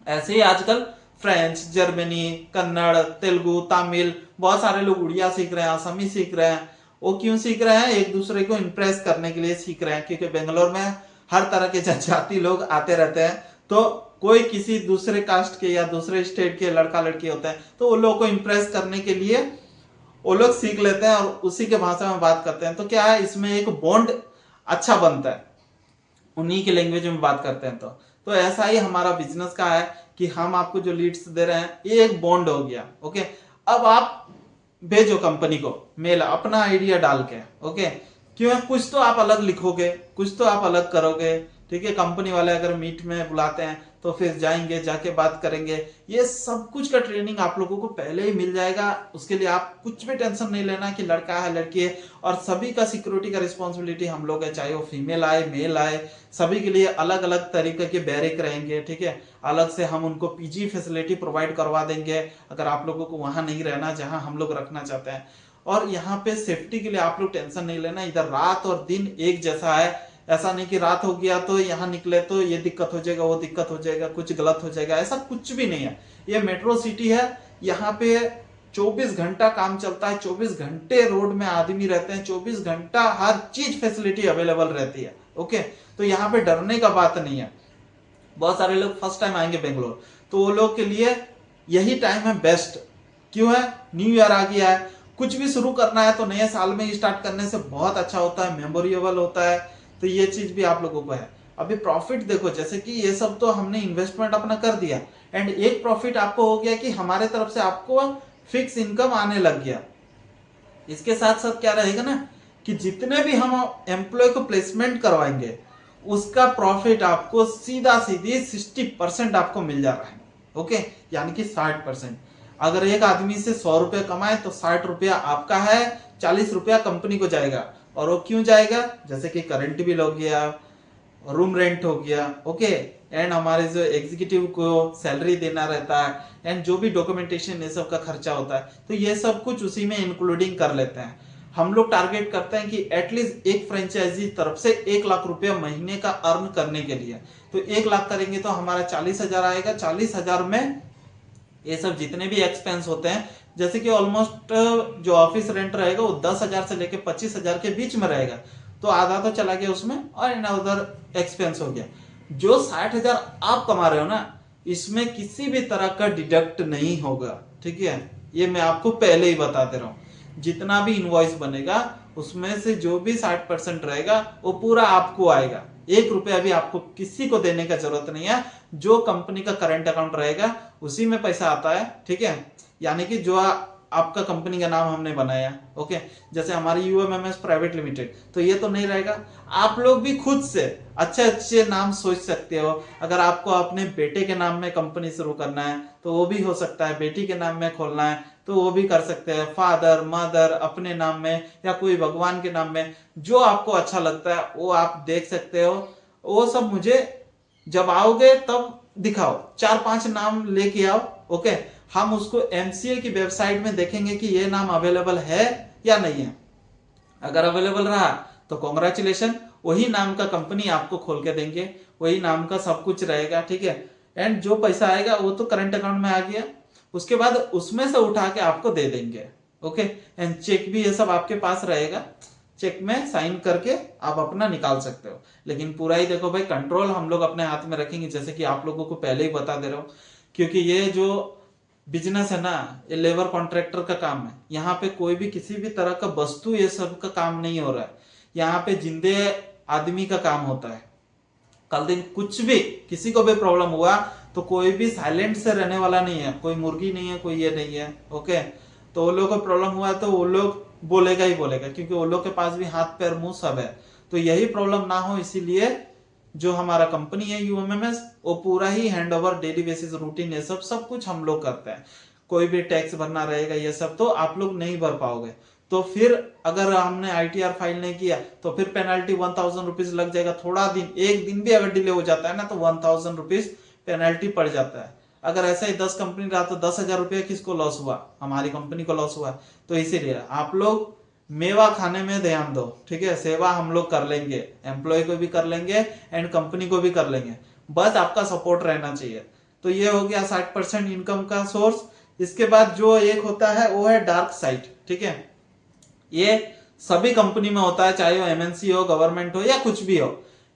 ऐसे ही आजकल फ्रेंच, जर्मनी, कन्नड़, तेलुगु, तमिल, बहुत सारे लोग उड़िया सीख रहे हैं, असमी सीख रहे हैं। वो क्यों सीख रहे हैं? एक दूसरे को इंप्रेस करने के लिए सीख रहे हैं, क्योंकि बेंगलोर में हर तरह के जनजाति लोग आते रहते हैं, तो कोई किसी दूसरे कास्ट के या दूसरे स्टेट के लड़का लड़की होते हैं, तो वो लोग को इंप्रेस करने के लिए वो लोग सीख लेते हैं और उसी के भाषा में बात करते हैं। तो क्या है, इसमें एक बॉन्ड अच्छा बनता है, उन्हीं के लैंग्वेज में बात करते हैं। तो ऐसा ही हमारा बिजनेस का है कि हम आपको जो लीड्स दे रहे हैं ये एक बॉन्ड हो गया। ओके, अब आप भेजो कंपनी को मेल अपना आइडिया डाल के, ओके, क्यों, कुछ तो आप अलग लिखोगे, कुछ तो आप अलग करोगे, ठीक है। कंपनी वाले अगर मीट में बुलाते हैं तो फिर जाएंगे, जाके बात करेंगे, ये सब कुछ का ट्रेनिंग आप लोगों को पहले ही मिल जाएगा। उसके लिए आप कुछ भी टेंशन नहीं लेना कि लड़का है लड़की है, और सभी का सिक्योरिटी का रिस्पॉन्सिबिलिटी हम लोग है, चाहे वो फीमेल आए मेल आए, सभी के लिए अलग अलग तरीके के बैरिक रहेंगे, ठीक है। अलग से हम उनको पीजी फैसिलिटी प्रोवाइड करवा देंगे अगर आप लोगों को वहां नहीं रहना जहां हम लोग रखना चाहते हैं। और यहाँ पे सेफ्टी के लिए आप लोग टेंशन नहीं लेना, इधर रात और दिन एक जैसा है। ऐसा नहीं कि रात हो गया तो यहाँ निकले तो ये दिक्कत हो जाएगा वो दिक्कत हो जाएगा कुछ गलत हो जाएगा, ऐसा कुछ भी नहीं है। ये मेट्रो सिटी है, यहाँ पे 24 घंटा काम चलता है, 24 घंटे रोड में आदमी रहते हैं, 24 घंटा हर चीज फैसिलिटी अवेलेबल रहती है। ओके, तो यहाँ पे डरने का बात नहीं है। बहुत सारे लोग फर्स्ट टाइम आएंगे बेंगलोर, तो वो लोग के लिए यही टाइम है बेस्ट। क्यों है? न्यू ईयर आ गया है, कुछ भी शुरू करना है तो नए साल में ही स्टार्ट करने से बहुत अच्छा होता है, मेमोरेबल होता है। तो ये चीज भी आप लोगों को है। अभी प्रॉफिट देखो, जैसे कि ये सब तो हमने इन्वेस्टमेंट अपना कर दिया एंड एक प्रॉफिट आपको हो गया कि हमारे तरफ से आपको फिक्स इनकम आने लग गया। इसके साथ साथ क्या रहेगा ना कि जितने भी हम एम्प्लॉय को प्लेसमेंट करवाएंगे उसका प्रॉफिट आपको सीधा सीधी 60% आपको मिल जा रहा है। ओके, यानी कि 60%। अगर एक आदमी से 100 रुपया कमाए तो 60 रुपया आपका है, 40 रुपया कंपनी को जाएगा। और वो क्यों जाएगा? जैसे कि करंट बिल हो गया, रूम रेंट हो गया, ओके, एंड हमारे जो एग्जीक्यूटिव को सैलरी देना रहता है एंड जो भी डॉक्यूमेंटेशन ये सब का खर्चा होता है, तो ये सब कुछ उसी में इंक्लूडिंग कर लेते हैं। हम लोग टारगेट करते हैं कि एटलीस्ट एक फ्रेंचाइजी तरफ से 1 लाख रुपया महीने का अर्न करने के लिए। तो 1 लाख करेंगे तो हमारा 40,000 आएगा। 40,000 में ये सब जितने भी एक्सपेंस होते हैं, जैसे कि ऑलमोस्ट जो ऑफिस रेंट रहेगा वो 10,000 से लेके 25,000 के बीच में रहेगा, तो आधा तो चला गया उसमें और उधर एक्सपेंस हो गया। जो 60,000 आप कमा रहे हो ना, इसमें किसी भी तरह का डिडक्ट नहीं होगा, ठीक है, ये मैं आपको पहले ही बता दे रहा हूँ। जितना भी इनवॉइस बनेगा उसमें से जो भी 60% रहेगा वो पूरा आपको आएगा। 1 रुपया भी आपको किसी को देने का जरूरत नहीं है। जो कंपनी का करंट अकाउंट रहेगा उसी में पैसा आता है, ठीक है। यानी कि जो आपका कंपनी का नाम हमने बनाया, ओके, जैसे हमारी यूएमएमएस प्राइवेट लिमिटेड, तो ये तो नहीं रहेगा। आप लोग भी खुद से अच्छे अच्छे नाम सोच सकते हो। अगर आपको अपने बेटे के नाम में कंपनी शुरू करना है तो वो भी हो सकता है, बेटी के नाम में खोलना है तो वो भी कर सकते हैं, फादर मदर अपने नाम में या कोई भगवान के नाम में, जो आपको अच्छा लगता है वो आप देख सकते हो। वो सब मुझे जब आओगे तब दिखाओ, 4-5 नाम लेके आओ, ओके। हम उसको एमसीए की वेबसाइट में देखेंगे कि ये नाम अवेलेबल है या नहीं है। अगर अवेलेबल रहा तो कॉन्ग्रेचुलेशन, वही नाम का कंपनी आपको खोल के देंगे, वही नाम का सब कुछ रहेगा, ठीक है। एंड जो पैसा आएगा वो तो करंट अकाउंट में आ गया, उसके बाद उसमें से उठा के आपको दे देंगे, ओके। एंड चेक भी ये सब आपके पास रहेगा, चेक में साइन करके आप अपना निकाल सकते हो। लेकिन पूरा ही देखो भाई, कंट्रोल हम लोग अपने हाथ में रखेंगे, जैसे कि आप लोगों को पहले ही बता दे रहा हूं, क्योंकि ये जो बिजनेस है ना, ये लेबर कॉन्ट्रैक्टर का काम है। यहाँ पे कोई भी किसी भी तरह का वस्तु ये सब का काम नहीं हो रहा है, यहाँ पे जिंदे आदमी का काम होता है। कल दिन कुछ भी किसी को भी प्रॉब्लम हुआ तो कोई भी साइलेंट से रहने वाला नहीं है, कोई मुर्गी नहीं है, कोई ये नहीं है, ओके। तो वो लोग को प्रॉब्लम हुआ तो वो लोग बोलेगा ही बोलेगा, क्योंकि वो लोग के पास भी हाथ पैर मुंह सब है। तो यही प्रॉब्लम ना हो इसीलिए जो हमारा कंपनी है यूएमएमएस, वो पूरा ही hand over daily basis routine, ये सब कुछ हम लोग करते हैं। कोई भी टैक्स भरना रहेगा ये सब तो आप लोग नहीं भर पाओगे, तो फिर अगर हमने आईटीआर फाइल नहीं किया तो फिर पेनल्टी 1000 रुपीज लग जाएगा। थोड़ा दिन, एक दिन भी अगर डिले हो जाता है ना तो 1000 रुपीज पेनल्टी पड़ जाता है। अगर ऐसा ही 10 कंपनी रहा तो 10,000 रुपया किसको लॉस हुआ? हमारी कंपनी को लॉस हुआ। तो इसीलिए आप लोग मेवा खाने में ध्यान दो, ठीक है। सेवा हम लोग कर लेंगे, एम्प्लॉय को भी कर लेंगे एंड कंपनी को भी कर लेंगे, बस आपका सपोर्ट रहना चाहिए। तो ये हो गया 60% इनकम का सोर्स। इसके बाद जो एक होता है वो है डार्क साइड, ठीक है। ये सभी कंपनी में होता है, चाहे वो एमएनसी हो, गवर्नमेंट हो या कुछ भी हो।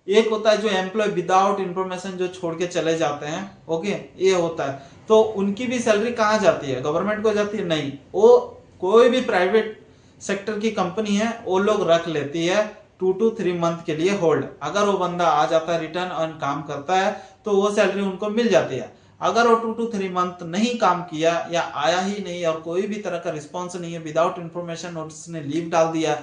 एक होता है जो एम्प्लॉय विदाउट इंफॉर्मेशन जो छोड़ के चले जाते हैं, ओके, ये होता है। तो उनकी भी सैलरी कहाँ जाती है? गवर्नमेंट को जाती है? नहीं, वो कोई भी प्राइवेट सेक्टर की कंपनी है वो लोग रख लेती है 2 to 3 मंथ के लिए होल्ड। अगर वो बंदा आ जाता है रिटर्न और काम करता है तो वो सैलरी उनको मिल जाती है। अगर वो 2 to 3 मंथ नहीं काम किया या आया ही नहीं और कोई भी तरह का रिस्पॉन्स नहीं है, विदाउट इंफॉर्मेशन नोटिस ने लीव डाल दिया,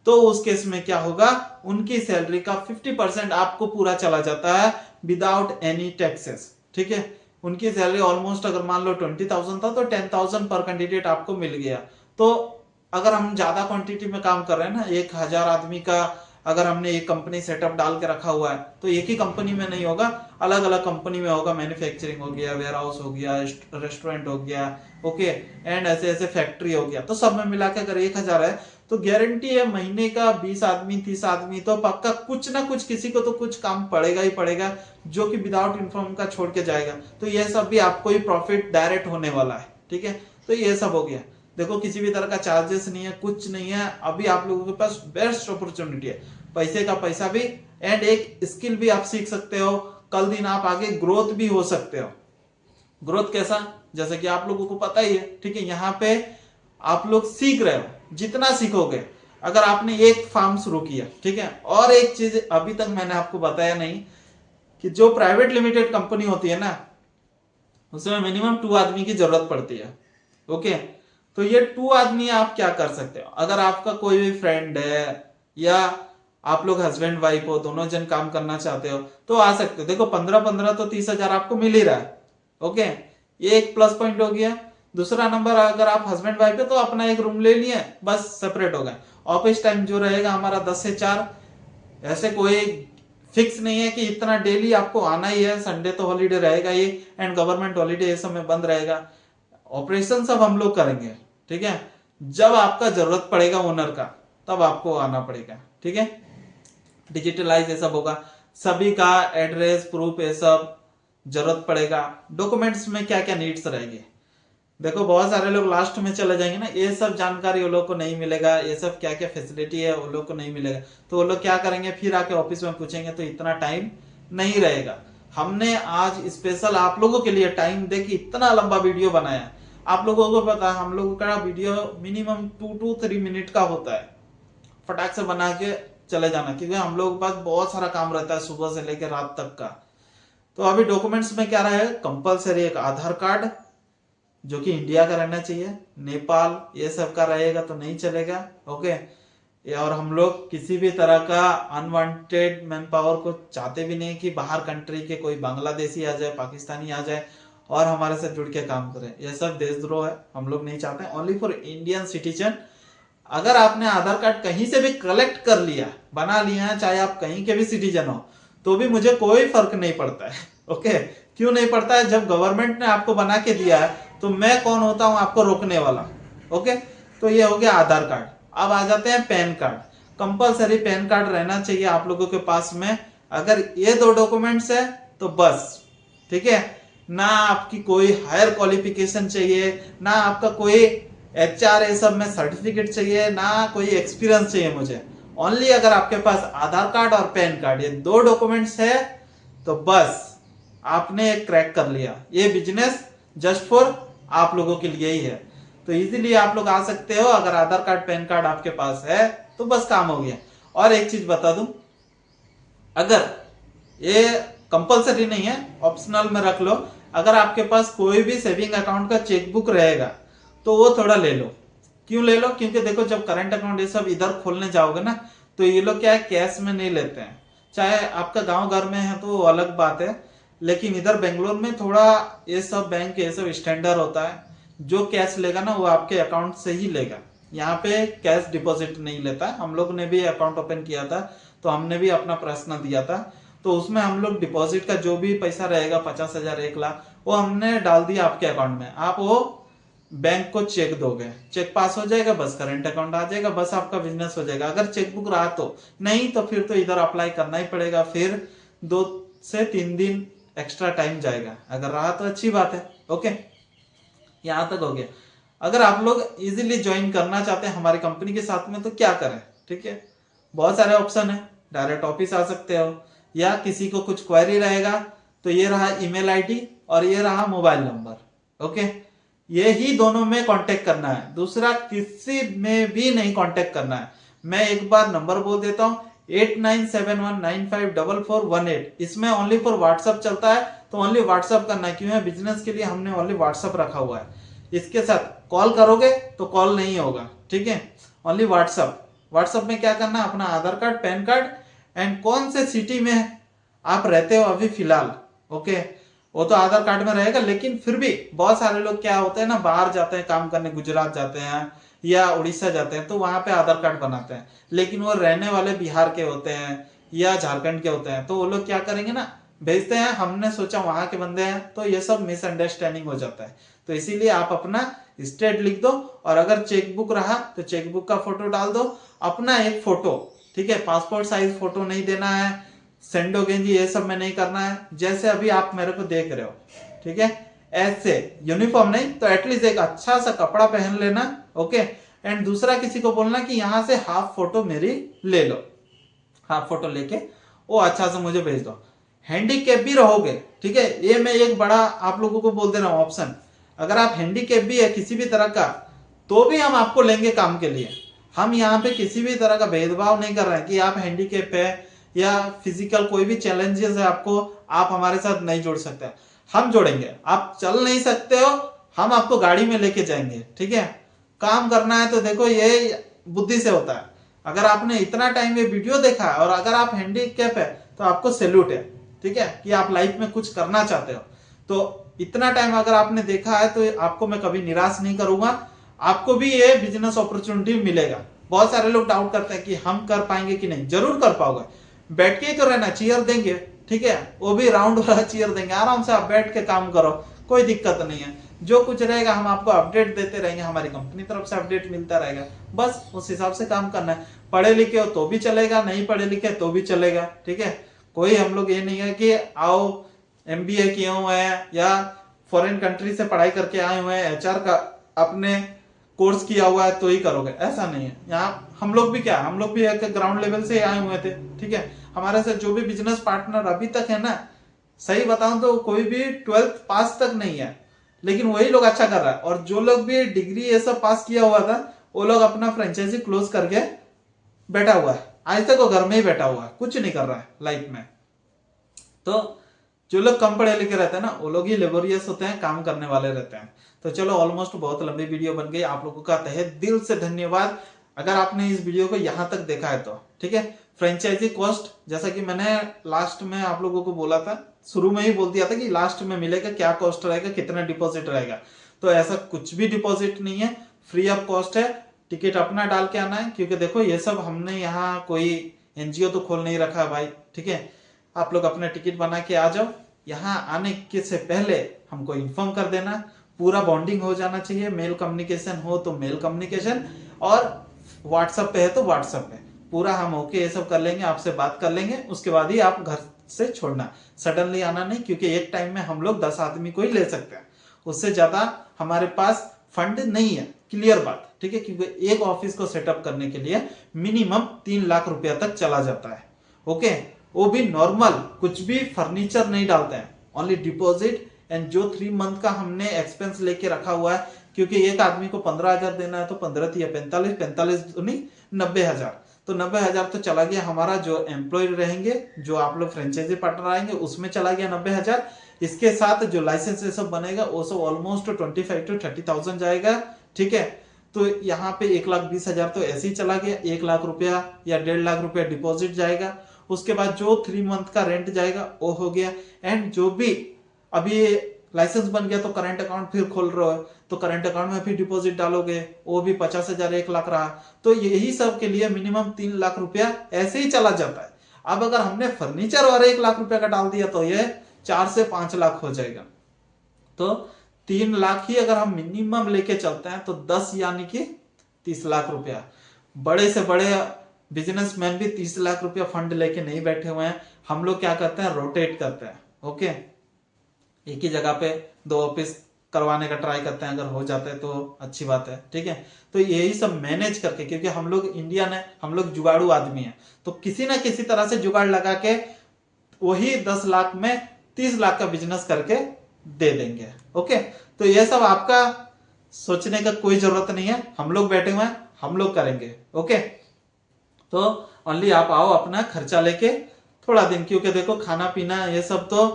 तो उस केस में क्या होगा, उनकी सैलरी का 50% आपको पूरा चला जाता है विदाउट एनी टैक्सेस, ठीक है। उनकी सैलरी ऑलमोस्ट अगर मान लो 20,000 था तो 10,000 पर कैंडिडेट आपको मिल गया। तो अगर हम ज्यादा क्वांटिटी में काम कर रहे हैं ना, 1000 आदमी का अगर हमने एक कंपनी सेटअप डाल के रखा हुआ है तो एक ही कंपनी में नहीं होगा, अलग अलग कंपनी में होगा। मैन्युफैक्चरिंग हो गया, वेयर हाउस हो गया, रेस्टोरेंट हो गया, ओके, एंड ऐसे ऐसे फैक्ट्री हो गया। तो सब में मिला के अगर 1000 है तो गारंटी है महीने का 20 आदमी 30 आदमी तो पक्का कुछ ना कुछ, किसी को तो कुछ काम पड़ेगा ही पड़ेगा जो कि विदाउट इन्फॉर्म का छोड़ के जाएगा। तो ये सब भी आपको ही प्रॉफिट डायरेक्ट होने वाला है, ठीक है। तो ये सब हो गया। देखो किसी भी तरह का चार्जेस नहीं है, कुछ नहीं है। अभी आप लोगों के पास बेस्ट अपॉर्चुनिटी है, पैसे का पैसा भी एंड एक स्किल भी आप सीख सकते हो। कल दिन आप आगे ग्रोथ भी हो सकते हो। ग्रोथ कैसा? जैसे कि आप लोगों को पता ही है, ठीक है। यहाँ पे आप लोग सीख रहे हो, जितना सीखोगे, अगर आपने एक फार्म शुरू किया, ठीक है। और एक चीज अभी तक मैंने आपको बताया नहीं कि जो प्राइवेट लिमिटेड कंपनी होती है ना, उसमें मिनिमम 2 आदमी की जरूरत पड़ती है, ओके। तो ये 2 आदमी आप क्या कर सकते हो, अगर आपका कोई भी फ्रेंड है या आप लोग हस्बैंड वाइफ हो, दोनों जन काम करना चाहते हो तो आ सकते हो। देखो 15-15 तो 30,000 आपको मिल ही रहा है, ओके। ये एक प्लस पॉइंट हो गया। दूसरा नंबर, अगर आप हस्बैंड वाइफ है तो अपना एक रूम ले लिए, बस सेपरेट हो गए। ऑफिस टाइम जो रहेगा हमारा 10 से 4, ऐसे कोई फिक्स नहीं है कि इतना डेली आपको आना ही है। संडे तो हॉलीडे रहेगा ही एंड गवर्नमेंट हॉलीडे ये समय बंद रहेगा। ऑपरेशन सब हम लोग करेंगे, ठीक है। जब आपका जरूरत पड़ेगा ओनर का तब आपको आना पड़ेगा, ठीक है। डिजिटलाइज ये सब होगा, सभी का एड्रेस प्रूफ ये सब जरूरत पड़ेगा। डॉक्यूमेंट्स में क्या क्या नीड्स रहेंगे, देखो बहुत सारे लोग लास्ट में चले जाएंगे ना, ये सब जानकारी वो लोग को नहीं मिलेगा, ये सब क्या क्या फैसिलिटी है वो लोग को नहीं मिलेगा। तो वो लोग क्या करेंगे, फिर आके ऑफिस में पूछेंगे, तो इतना टाइम नहीं रहेगा। हमने आज स्पेशल आप लोगों के लिए टाइम दे के इतना लंबा वीडियो बनाया। आप लोगों को पता है हम लोगों का वीडियो मिनिमम 2 to 3 मिनट का होता है, फटाक से बना के चले जाना, क्योंकि हम लोगों के पास बहुत सारा काम रहता है सुबह से लेकर रात तक का। तो अभी डॉक्यूमेंट्स में क्या रहेगा, कंपलसरी एक आधार कार्ड जो कि इंडिया का रहना चाहिए, नेपाल ये सब का रहेगा तो नहीं चलेगा। ओके, और हम लोग किसी भी तरह का अनवांटेड मैन पावर को चाहते भी नहीं कि बाहर कंट्री के कोई बांग्लादेशी आ जाए, पाकिस्तानी आ जाए और हमारे साथ जुड़ के काम करें, ये सब देशद्रोह है, हम लोग नहीं चाहते। Only for Indian citizen. अगर आपने आधार कार्ड कहीं से भी कलेक्ट कर लिया, बना लिया है, चाहे आप कहीं के भी सिटीजन हो, तो भी मुझे कोई फर्क नहीं पड़ता है। ओके, क्यों नहीं पड़ता है? जब गवर्नमेंट ने आपको बना के दिया है तो मैं कौन होता हूं आपको रोकने वाला। ओके, तो ये हो गया आधार कार्ड। अब आ जाते हैं pan card. Compulsory pan card रहना चाहिए आप लोगों के पास में। अगर ये दो डॉक्यूमेंट्स है तो बस, ठीक है। ना आपकी कोई हायर क्वालिफिकेशन चाहिए, ना आपका कोई HR ये सब में सर्टिफिकेट चाहिए, ना कोई एक्सपीरियंस चाहिए मुझे। ओनली अगर आपके पास आधार कार्ड और पैन कार्ड ये दो डॉक्यूमेंट्स है तो बस आपने क्रैक कर लिया। ये बिजनेस जस्ट फॉर आप लोगों के लिए ही है। तो इजीली आप लोग आ सकते हो, अगर आधार कार्ड पैन कार्ड आपके पास है तो बस काम हो गया। और एक चीज बता दूं, अगर ये कंपलसरी नहीं है, ऑप्शनल में रख लो, अगर आपके पास कोई भी सेविंग अकाउंट का चेकबुक रहेगा तो वो थोड़ा ले लो। क्यों ले लो? क्योंकि देखो जब करंट अकाउंट ये सब इधर खोलने जाओगे ना तो ये लोग क्या है, कैश में नहीं लेते हैं। चाहे आपका गांव घर में है तो अलग बात है, लेकिन इधर बेंगलोर में थोड़ा ये सब बैंक ये सब स्टैंडर्ड होता है। जो कैश लेगा ना वो आपके अकाउंट से ही लेगा, यहाँ पे कैश डिपॉजिट नहीं लेता। हम लोग ने भी अकाउंट ओपन किया था तो हमने भी अपना प्रश्न दिया था, तो उसमें हम लोग डिपॉजिट का जो भी पैसा रहेगा 50,000 1 लाख वो हमने डाल दिया आपके अकाउंट में। आप वो बैंक को चेक दोगे, चेक पास हो जाएगा, बस करंट अकाउंट आ जाएगा, बस आपका बिजनेस हो जाएगा। अगर चेकबुक रहा तो, नहीं तो फिर तो इधर अप्लाई करना ही पड़ेगा, फिर 2 से 3 दिन एक्स्ट्रा टाइम जाएगा। अगर रहा तो अच्छी बात है। ओके, यहां तक हो गया। अगर आप लोग इजीली ज्वाइन करना चाहते हैं हमारी कंपनी के साथ में तो क्या करें, ठीक है, बहुत सारे ऑप्शन है। डायरेक्ट ऑफिस आ सकते हो, या किसी को कुछ क्वेरी रहेगा तो ये रहा ईमेल आईडी और ये रहा मोबाइल नंबर। ओके, ये ही दोनों में कांटेक्ट करना है, दूसरा किसी में भी नहीं कांटेक्ट करना है। मैं एक बार नंबर बोल देता हूं, 8971954418। इसमें ओनली फॉर व्हाट्सएप चलता है, तो ओनली व्हाट्सएप करना है। क्यों है? बिजनेस के लिए हमने ओनली व्हाट्सएप रखा हुआ है। इसके साथ कॉल करोगे तो कॉल नहीं होगा, ठीक है, ओनली व्हाट्सएप। व्हाट्सएप में क्या करना है, अपना आधार कार्ड पैन कार्ड एंड कौन से सिटी में आप रहते हो अभी फिलहाल। ओके, वो तो आधार कार्ड में रहेगा, लेकिन फिर भी बहुत सारे लोग क्या होते हैं ना, बाहर जाते हैं काम करने, गुजरात जाते हैं या उड़ीसा जाते हैं, तो वहां पे आधार कार्ड बनाते हैं, लेकिन वो रहने वाले बिहार के होते हैं या झारखंड के होते हैं। तो वो लोग क्या करेंगे ना, भेजते हैं, हमने सोचा वहां के बंदे हैं, तो ये सब मिसअंडरस्टैंडिंग हो जाता है। तो इसीलिए आप अपना स्टेट लिख दो, और अगर चेकबुक रहा तो चेकबुक का फोटो डाल दो, अपना एक फोटो, ठीक है, पासपोर्ट साइज फोटो नहीं देना है, सेंडो गेंजी ये सब में नहीं करना है, जैसे अभी आप मेरे को देख रहे हो, ठीक है, ऐसे यूनिफॉर्म नहीं तो एटलीस्ट एक अच्छा सा कपड़ा पहन लेना। ओके, एंड दूसरा किसी को बोलना कि यहां से हाफ फोटो मेरी ले लो, हाफ फोटो लेके वो अच्छा से मुझे भेज दो। हैंडीकैप भी रहोगे, ठीक है, ये मैं एक बड़ा आप लोगों को बोल दे रहा हूं ऑप्शन, अगर आप हैंडीकैप भी है किसी भी तरह का तो भी हम आपको लेंगे काम के लिए। हम यहाँ पे किसी भी तरह का भेदभाव नहीं कर रहे हैं कि आप हैंडीकैप है या फिजिकल कोई भी चैलेंजेस है आपको, आप हमारे साथ नहीं जोड़ सकते, हम जोड़ेंगे। आप चल नहीं सकते हो, हम आपको गाड़ी में लेके जाएंगे, ठीक है। काम करना है तो देखो ये बुद्धि से होता है। अगर आपने इतना टाइम ये वीडियो देखा है और अगर आप हैंडीकैप है तो आपको सैल्यूट है, ठीक है, कि आप लाइफ में कुछ करना चाहते हो। तो इतना टाइम अगर आपने देखा है तो आपको मैं कभी निराश नहीं करूंगा, आपको भी ये बिजनेस अपॉर्चुनिटी मिलेगा। बहुत सारे लोग डाउट करते हैं कि हम कर पाएंगे कि नहीं, जरूर कर पाओगे, बैठ के ही तो रहना, चेयर देंगे, ठीक है, वो भी राउंड वाला चेयर देंगे, आराम से आप बैठ के काम करो, कोई दिक्कत नहीं है। जो कुछ रहेगा हम आपको अपडेट देते रहेंगे, हमारी कंपनी तरफ से अपडेट मिलता रहेगा, बस उस हिसाब से काम करना है। पढ़े लिखे हो तो भी चलेगा, नहीं पढ़े लिखे तो भी चलेगा, ठीक है। कोई हम लोग ये नहीं है कि आओ MBA किए हुए हैं या फॉरेन कंट्री से पढ़ाई करके आए हुए हैं, HR का अपने कोर्स किया हुआ है तो ही करोगे, ऐसा नहीं है। यहाँ हम लोग भी क्या, हम लोग भी एक ग्राउंड लेवल से आए हुए थे, ठीक है। हमारे साथ जो भी बिजनेस पार्टनर अभी तक है ना, सही बताऊं तो कोई भी 12th पास तक नहीं है, लेकिन वही लोग अच्छा कर रहा है। और जो लोग भी डिग्री ये सब पास किया हुआ था वो लोग अपना फ्रेंचाइजी क्लोज करके बैठा हुआ है, आज तक वो घर में ही बैठा हुआ है, कुछ नहीं कर रहा है लाइफ में। तो जो लोग कम पढ़े लिखे रहते हैं ना वो लोग ही लेबोरियस होते हैं, काम करने वाले रहते हैं। तो चलो ऑलमोस्ट बहुत लंबी वीडियो बन गई, आप लोगों का तहे दिल से धन्यवाद अगर आपने इस वीडियो को यहां तक देखा है तो। ठीक है, फ्रेंचाइजी कॉस्ट जैसा कि मैंने लास्ट में आप लोगों को बोला था, शुरू में ही बोल दिया था कि लास्ट में मिलेगा क्या कॉस्ट रहेगा, कितना डिपॉजिट रहेगा। तो ऐसा कुछ भी डिपॉजिट नहीं है, फ्री ऑफ कॉस्ट है। टिकट अपना डाल के आना है, क्योंकि देखो ये सब हमने यहाँ कोई एनजीओ तो खोल नहीं रखा है भाई। ठीक है, आप लोग अपना टिकट बना के आ जाओ, यहाँ आने के से पहले हमको इन्फॉर्म कर देना, पूरा बॉन्डिंग हो जाना चाहिए, मेल कम्युनिकेशन हो तो मेल कम्युनिकेशन, और व्हाट्सएप पे है तो व्हाट्सएप पे पूरा हम ओके ये सब कर लेंगे, आपसे बात कर लेंगे, उसके बाद ही आप घर से छोड़ना, सडनली आना नहीं, क्योंकि एक टाइम में हम लोग 10 आदमी को ही ले सकते हैं, उससे ज्यादा हमारे पास फंड नहीं है, क्लियर बात। ठीक है, क्योंकि एक ऑफिस को सेटअप करने के लिए मिनिमम 3 लाख रुपया तक चला जाता है। ओके, वो भी नॉर्मल, कुछ भी फर्नीचर नहीं डालते हैं, ओनली डिपॉजिट एंड जो 3 मंथ का हमने एक्सपेंस लेके रखा हुआ है, क्योंकि एक आदमी को 15,000 देना है तो 15 या 45 नहीं 90,000, तो 90,000 तो चला गया हमारा, जो एम्प्लॉय रहेंगे, जो आप लोग फ्रेंचाइजी पार्टनर आएंगे उसमें चला गया 90,000। इसके साथ जो लाइसेंस ये सब बनेगा वो सब ऑलमोस्ट 25 to 30,000 जाएगा। ठीक है, तो यहाँ पे 1,20,000 तो ऐसे ही चला गया, 1 लाख रुपया या 1.5 लाख रुपया डिपॉजिट जाएगा। उसके बाद जो 3 मंथ का रेंट जाएगा वो हो गया, एंड जो भी अभी लाइसेंस बन गया तो करंट अकाउंट फिर खोल रहे हो तो करंट अकाउंट में फिर डिपॉजिट डालोगे, वो भी 50,000 1 लाख रहा, तो यही सब के लिए मिनिमम 3 लाख रुपया ऐसे ही चला जाता है। अब अगर हमने फर्नीचर और 1 लाख रुपया का डाल दिया तो ये 4 से 5 लाख हो जाएगा। तो 3 लाख ही अगर हम मिनिमम लेके चलते हैं तो 10 यानी कि 30 लाख रुपया। बड़े से बड़े बिजनेसमैन भी 30 लाख रुपया फंड लेके नहीं बैठे हुए हैं। हम लोग क्या करते हैं, रोटेट करते हैं। ओके, एक ही जगह पे 2 ऑफिस करवाने का ट्राई करते हैं, अगर हो जाता है तो अच्छी बात है। ठीक है, तो यही सब मैनेज करके, क्योंकि हम लोग इंडियन है, हम लोग जुगाड़ू आदमी है, तो किसी ना किसी तरह से जुगाड़ लगा के वही 10 लाख में 30 लाख का बिजनेस करके दे देंगे। ओके, तो ये सब आपका सोचने का कोई जरूरत नहीं है, हम लोग बैठे हुए हैं, हम लोग करेंगे। ओके, तो ओनली आप आओ अपना खर्चा लेके थोड़ा दिन, क्योंकि देखो खाना पीना ये सब तो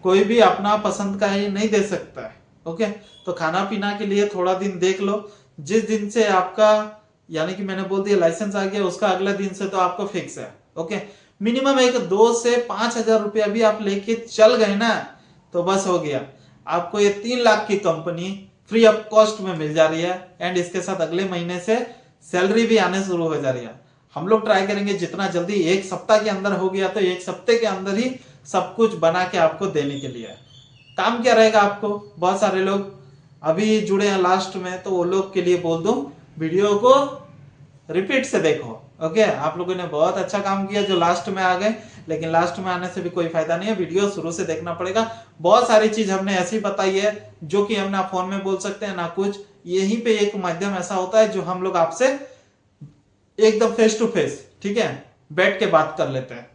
कोई भी अपना पसंद का ही नहीं दे सकता है। ओके, तो खाना पीना के लिए थोड़ा दिन देख लो, जिस दिन से आपका यानी कि मैंने बोल दिया लाइसेंस आ गया उसका अगला दिन से तो आपको फिक्स है। ओके, मिनिमम एक 2 से 5,000 रुपया भी आप लेके चल गए ना तो बस हो गया, आपको ये 3 लाख की कंपनी फ्री ऑफ कॉस्ट में मिल जा रही है, एंड इसके साथ अगले महीने से सैलरी भी आने शुरू हो जा रही है। हम लोग ट्राई करेंगे जितना जल्दी, 1 सप्ताह के अंदर हो गया तो 1 सप्ताह के अंदर ही सब कुछ बना के आपको देने के लिए। काम क्या रहेगा आपको, बहुत सारे लोग अभी जुड़े हैं लास्ट में, तो वो लोग के लिए बोल दूं वीडियो को रिपीट से देखो। ओके, आप लोगों ने बहुत अच्छा काम किया जो लास्ट में आ गए, लेकिन लास्ट में आने से भी कोई फायदा नहीं है, वीडियो शुरू से देखना पड़ेगा। बहुत सारी चीज हमने ऐसी बताई है जो कि हम ना फोन में बोल सकते हैं ना कुछ, यहीं पे एक माध्यम ऐसा होता है जो हम लोग आपसे एकदम फेस टू फेस, ठीक है, बैठ के बात कर लेते हैं।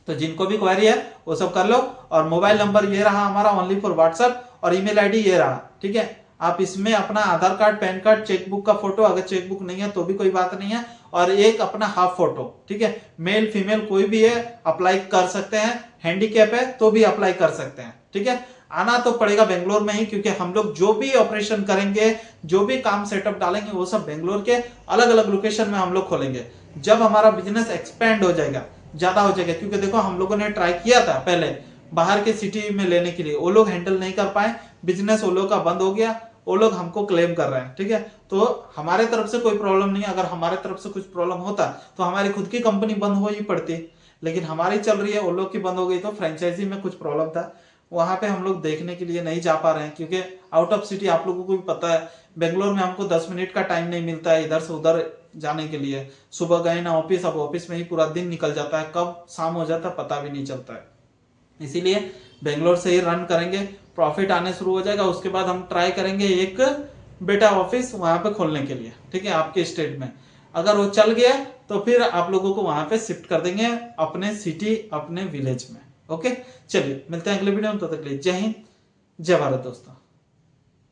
तो जिनको भी क्वेरी है वो सब कर लो, और मोबाइल नंबर ये रहा हमारा ओनली फॉर व्हाट्सएप, और ईमेल आईडी ये रहा। ठीक है, आप इसमें अपना आधार कार्ड, पैन कार्ड, चेकबुक का फोटो, अगर चेकबुक नहीं है तो भी कोई बात नहीं है, और एक अपना हाफ फोटो, ठीक है, मेल फीमेल कोई भी है अप्लाई कर सकते हैं, हैंडीकैप है तो भी अप्लाई कर सकते हैं। ठीक है, आना तो पड़ेगा बेंगलोर में ही, क्योंकि हम लोग जो भी ऑपरेशन करेंगे, जो भी काम सेटअप डालेंगे वो सब बेंगलोर के अलग अलग लोकेशन में हम लोग खोलेंगे। जब हमारा बिजनेस एक्सपेंड हो जाएगा, ज्यादा हो जाएगा, क्योंकि देखो हम लोगों ने ट्राई किया था पहले बाहर के सिटी में लेने के लिए, वो लोग हैंडल नहीं कर पाए, बिजनेस वो लोग का बंद हो गया, वो लोग हमको क्लेम कर रहे हैं। ठीक है, तो हमारे तरफ से कोई प्रॉब्लम नहीं, अगर हमारे तरफ से कुछ प्रॉब्लम होता तो हमारी खुद की कंपनी बंद हो ही पड़ती, लेकिन हमारी चल रही है, वो लोग की बंद हो गई, तो फ्रेंचाइजी में कुछ प्रॉब्लम था, वहां पे हम लोग देखने के लिए नहीं जा पा रहे हैं, क्योंकि आउट ऑफ सिटी आप लोगों को भी पता है, बेंगलोर में हमको 10 मिनट का टाइम नहीं मिलता है इधर से उधर जाने के लिए। सुबह गए ना ऑफिस, अब ऑफिस में ही पूरा दिन निकल जाता है, कब शाम हो जाता है पता भी नहीं चलता है। इसीलिए बेंगलोर से ही रन करेंगे, प्रॉफिट आने शुरू हो जाएगा, उसके बाद हम ट्राई करेंगे एक बेटा ऑफिस वहां पे खोलने के लिए। ठीक है, आपके स्टेट में अगर वो चल गया तो फिर आप लोगों को वहां पे शिफ्ट कर देंगे अपने सिटी, अपने विलेज में। ओके, चलिए मिलते हैं अगले वीडियो में, तब तक के लिए जय हिंद, जय भारत दोस्तों।